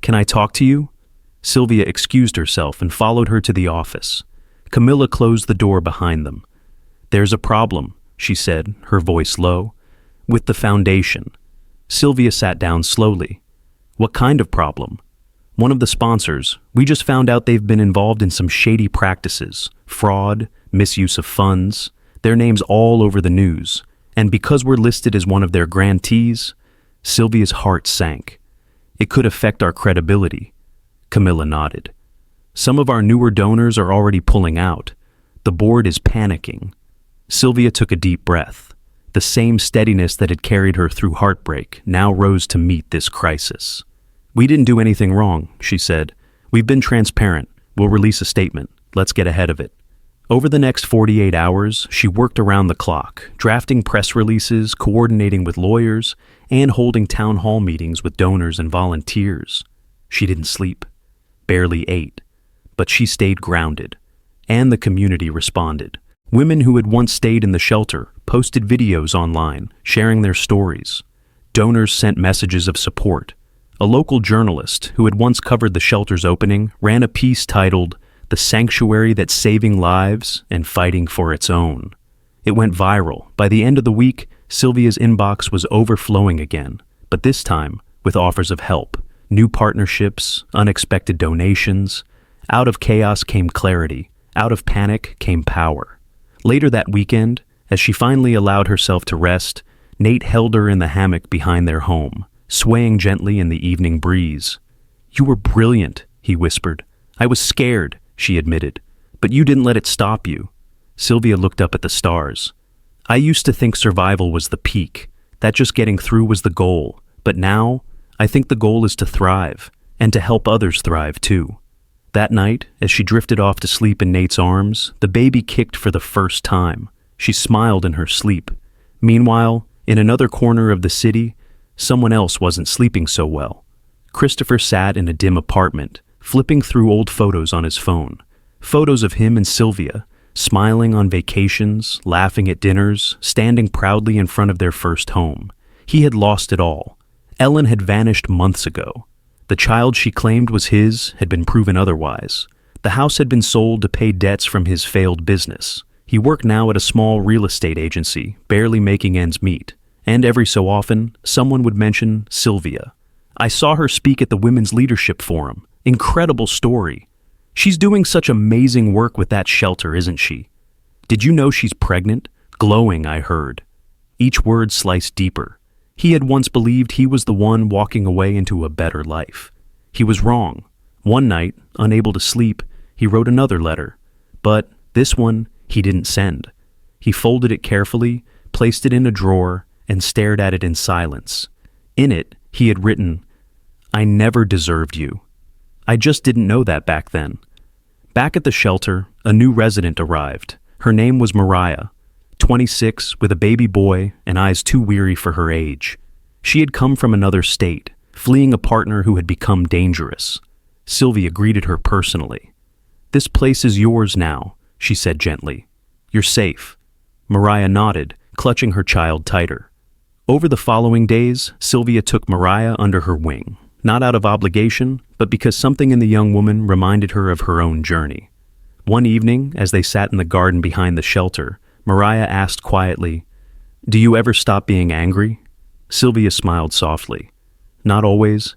"Can I talk to you?" Sylvia excused herself and followed her to the office. Camilla closed the door behind them. "There's a problem," she said, her voice low. "With the foundation." Sylvia sat down slowly. "What kind of problem?" "One of the sponsors. We just found out they've been involved in some shady practices, fraud, misuse of funds. Their name's all over the news. And because we're listed as one of their grantees," Sylvia's heart sank. "It could affect our credibility." Camilla nodded. "Some of our newer donors are already pulling out. The board is panicking." Sylvia took a deep breath. The same steadiness that had carried her through heartbreak now rose to meet this crisis. "We didn't do anything wrong," she said. "We've been transparent. We'll release a statement. Let's get ahead of it." Over the next 48 hours, she worked around the clock, drafting press releases, coordinating with lawyers, and holding town hall meetings with donors and volunteers. She didn't sleep, barely ate, but she stayed grounded, and the community responded. Women who had once stayed in the shelter posted videos online, sharing their stories. Donors sent messages of support. A local journalist who had once covered the shelter's opening ran a piece titled, "The Sanctuary That's Saving Lives and Fighting for Its Own." It went viral. By the end of the week, Sylvia's inbox was overflowing again, but this time with offers of help, new partnerships, unexpected donations. Out of chaos came clarity. Out of panic came power. Later that weekend, as she finally allowed herself to rest, Nate held her in the hammock behind their home, swaying gently in the evening breeze. "You were brilliant," he whispered. "I was scared," she admitted, "but you didn't let it stop you." Sylvia looked up at the stars. "I used to think survival was the peak, that just getting through was the goal, but now I think the goal is to thrive, and to help others thrive too." That night, as she drifted off to sleep in Nate's arms, the baby kicked for the first time. She smiled in her sleep. Meanwhile, in another corner of the city, someone else wasn't sleeping so well. Christopher sat in a dim apartment, flipping through old photos on his phone. Photos of him and Sylvia, smiling on vacations, laughing at dinners, standing proudly in front of their first home. He had lost it all. Ellen had vanished months ago. The child she claimed was his had been proven otherwise. The house had been sold to pay debts from his failed business. He worked now at a small real estate agency, barely making ends meet. And every so often, someone would mention Sylvia. "I saw her speak at the Women's Leadership Forum. Incredible story. She's doing such amazing work with that shelter, isn't she? Did you know she's pregnant? Glowing, I heard." Each word sliced deeper. He had once believed he was the one walking away into a better life. He was wrong. One night, unable to sleep, he wrote another letter. But this one, he didn't send. He folded it carefully, placed it in a drawer, and stared at it in silence. In it, he had written, "I never deserved you. I just didn't know that back then." Back at the shelter, a new resident arrived. Her name was Mariah, 26, with a baby boy and eyes too weary for her age. She had come from another state, fleeing a partner who had become dangerous. Sylvia greeted her personally. "This place is yours now," she said gently. "You're safe." Mariah nodded, clutching her child tighter. Over the following days, Sylvia took Mariah under her wing, not out of obligation, but because something in the young woman reminded her of her own journey. One evening, as they sat in the garden behind the shelter, Mariah asked quietly, "Do you ever stop being angry?" Sylvia smiled softly. Not always,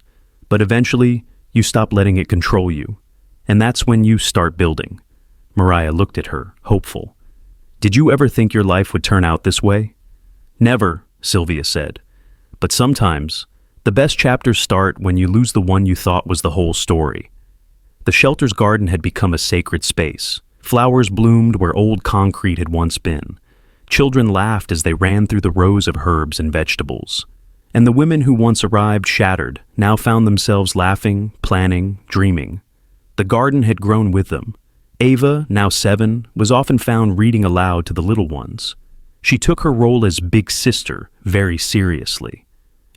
but eventually you stop letting it control you. And that's when you start building. Mariah looked at her, hopeful. Did you ever think your life would turn out this way? Never, Sylvia said. But sometimes, the best chapters start when you lose the one you thought was the whole story. The shelter's garden had become a sacred space. Flowers bloomed where old concrete had once been. Children laughed as they ran through the rows of herbs and vegetables. And the women who once arrived shattered now found themselves laughing, planning, dreaming. The garden had grown with them. Ava, now 7, was often found reading aloud to the little ones. She took her role as big sister very seriously.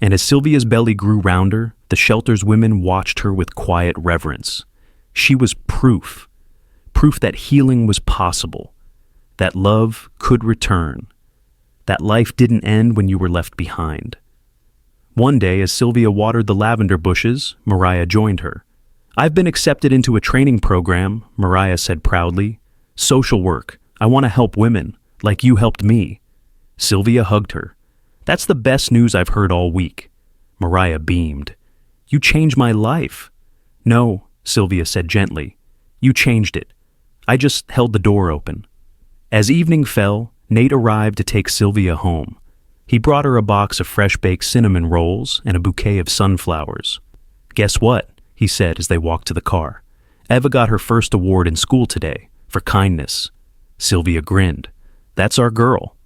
And as Sylvia's belly grew rounder, the shelter's women watched her with quiet reverence. She was proof that healing was possible, that love could return, that life didn't end when you were left behind. One day, as Sylvia watered the lavender bushes, Mariah joined her. "I've been accepted into a training program," Mariah said proudly. "Social work. I want to help women, like you helped me." Sylvia hugged her. "That's the best news I've heard all week." Mariah beamed. "You changed my life." "No," Sylvia said gently. "You changed it. I just held the door open." As evening fell, Nate arrived to take Sylvia home. He brought her a box of fresh-baked cinnamon rolls and a bouquet of sunflowers. "Guess what?" he said as they walked to the car. "Eva got her first award in school today, for kindness." Sylvia grinned. "That's our girl."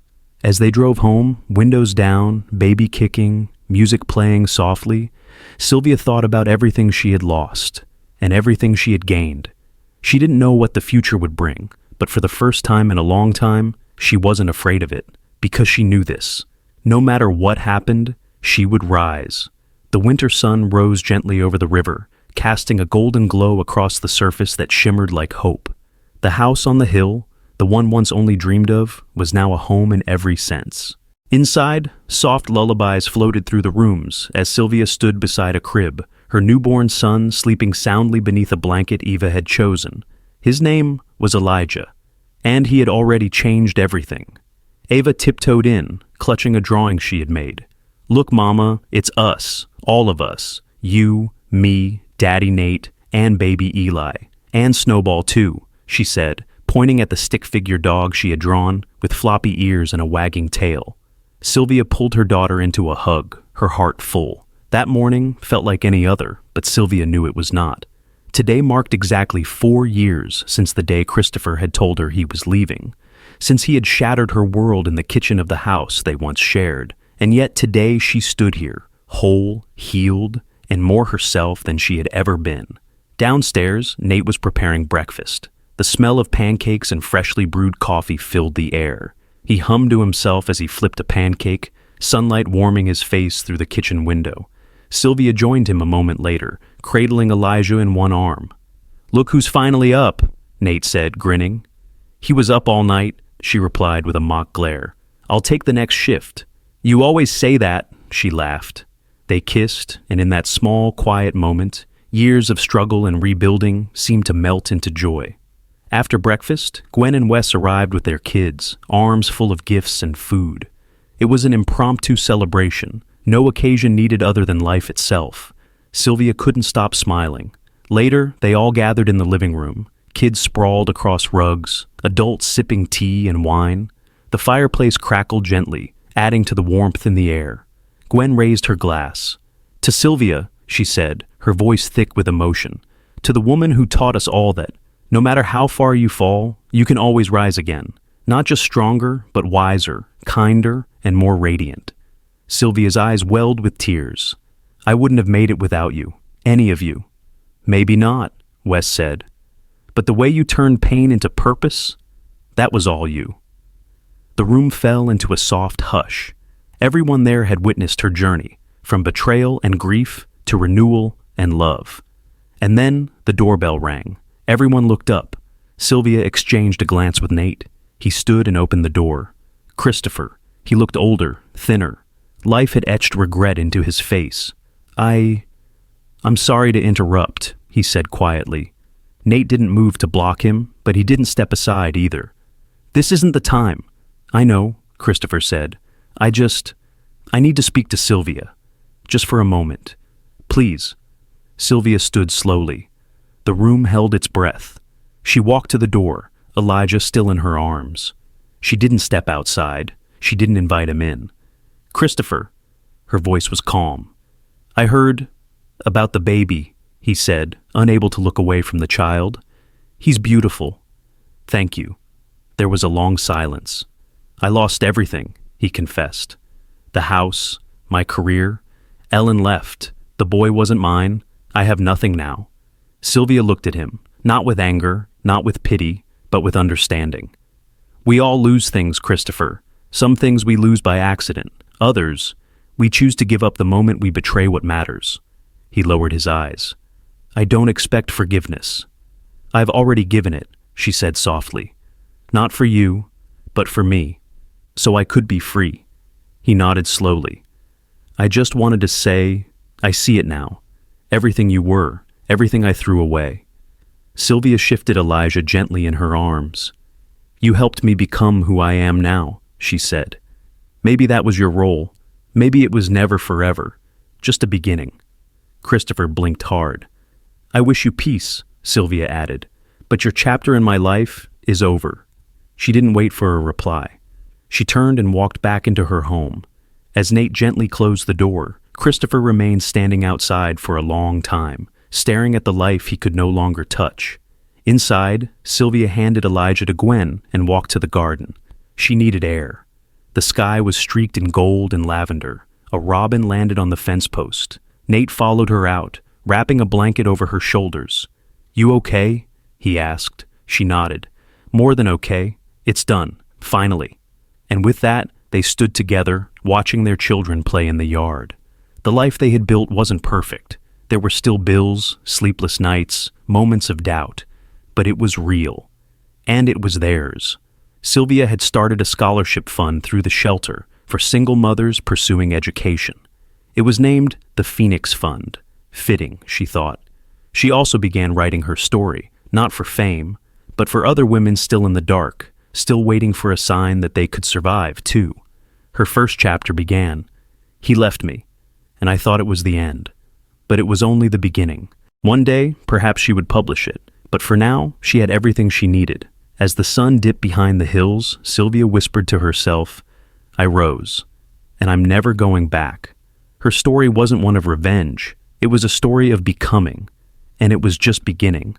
As they drove home, windows down, baby kicking, music playing softly, Sylvia thought about everything she had lost and everything she had gained. She didn't know what the future would bring, but for the first time in a long time, she wasn't afraid of it, because she knew this. No matter what happened, she would rise. The winter sun rose gently over the river, casting a golden glow across the surface that shimmered like hope. The house on the hill, the one once only dreamed of, was now a home in every sense. Inside, soft lullabies floated through the rooms as Sylvia stood beside a crib, her newborn son sleeping soundly beneath a blanket Eva had chosen. His name was Elijah, and he had already changed everything. Ava tiptoed in, clutching a drawing she had made. "Look, Mama, it's us, all of us. You, me, Daddy Nate, and baby Eli. And Snowball too," she said, pointing at the stick figure dog she had drawn, with floppy ears and a wagging tail. Sylvia pulled her daughter into a hug, her heart full. That morning felt like any other, but Sylvia knew it was not. Today marked exactly 4 years since the day Christopher had told her he was leaving, since he had shattered her world in the kitchen of the house they once shared. And yet today she stood here, whole, healed, and more herself than she had ever been. Downstairs, Nate was preparing breakfast. The smell of pancakes and freshly brewed coffee filled the air. He hummed to himself as he flipped a pancake, sunlight warming his face through the kitchen window. Sylvia joined him a moment later, cradling Elijah in one arm. "Look who's finally up," Nate said, grinning. "He was up all night," she replied with a mock glare. "I'll take the next shift." "You always say that," she laughed. They kissed, and in that small, quiet moment, years of struggle and rebuilding seemed to melt into joy. After breakfast, Gwen and Wes arrived with their kids, arms full of gifts and food. It was an impromptu celebration, no occasion needed other than life itself. Sylvia couldn't stop smiling. Later, they all gathered in the living room, kids sprawled across rugs, adults sipping tea and wine. The fireplace crackled gently, adding to the warmth in the air. Gwen raised her glass. "To Sylvia," she said, her voice thick with emotion, "to the woman who taught us all that, no matter how far you fall, you can always rise again. Not just stronger, but wiser, kinder, and more radiant." Sylvia's eyes welled with tears. "I wouldn't have made it without you, any of you." "Maybe not," Wes said. "But the way you turned pain into purpose, that was all you." The room fell into a soft hush. Everyone there had witnessed her journey, from betrayal and grief to renewal and love. And then the doorbell rang. Everyone looked up. Sylvia exchanged a glance with Nate. He stood and opened the door. Christopher. He looked older, thinner. Life had etched regret into his face. I'm sorry to interrupt," he said quietly. Nate didn't move to block him, but he didn't step aside either. "This isn't the time." "I know," Christopher said. I I need to speak to Sylvia. Just for a moment. Please. Sylvia stood slowly. The room held its breath. She walked to the door, Elijah still in her arms. She didn't step outside. She didn't invite him in. Christopher. Her voice was calm. I heard about the baby, he said, unable to look away from the child. He's beautiful. Thank you. There was a long silence. I lost everything, he confessed. The house, my career. Ellen left. The boy wasn't mine. I have nothing now. Sylvia looked at him, not with anger, not with pity, but with understanding. We all lose things, Christopher. Some things we lose by accident. Others, we choose to give up the moment we betray what matters. He lowered his eyes. I don't expect forgiveness. I've already given it, she said softly. Not for you, but for me. So I could be free. He nodded slowly. I just wanted to say, I see it now. Everything you were, everything I threw away. Sylvia shifted Elijah gently in her arms. You helped me become who I am now, she said. Maybe that was your role. Maybe it was never forever. Just a beginning. Christopher blinked hard. I wish you peace, Sylvia added, but your chapter in my life is over. She didn't wait for a reply. She turned and walked back into her home. As Nate gently closed the door, Christopher remained standing outside for a long time, staring at the life he could no longer touch. Inside, Sylvia handed Elijah to Gwen and walked to the garden. She needed air. The sky was streaked in gold and lavender. A robin landed on the fence post. Nate followed her out, wrapping a blanket over her shoulders. You okay? He asked. She nodded. More than okay. It's done. Finally. And with that, they stood together, watching their children play in the yard. The life they had built wasn't perfect. There were still bills, sleepless nights, moments of doubt. But it was real. And it was theirs. Sylvia had started a scholarship fund through the shelter for single mothers pursuing education. It was named the Phoenix Fund. Fitting, she thought. She also began writing her story, not for fame, but for other women still in the dark, still waiting for a sign that they could survive, too. Her first chapter began. He left me, and I thought it was the end. But it was only the beginning. One day, perhaps she would publish it, but for now, she had everything she needed. As the sun dipped behind the hills, Sylvia whispered to herself, I rose, and I'm never going back. Her story wasn't one of revenge. It was a story of becoming, and it was just beginning.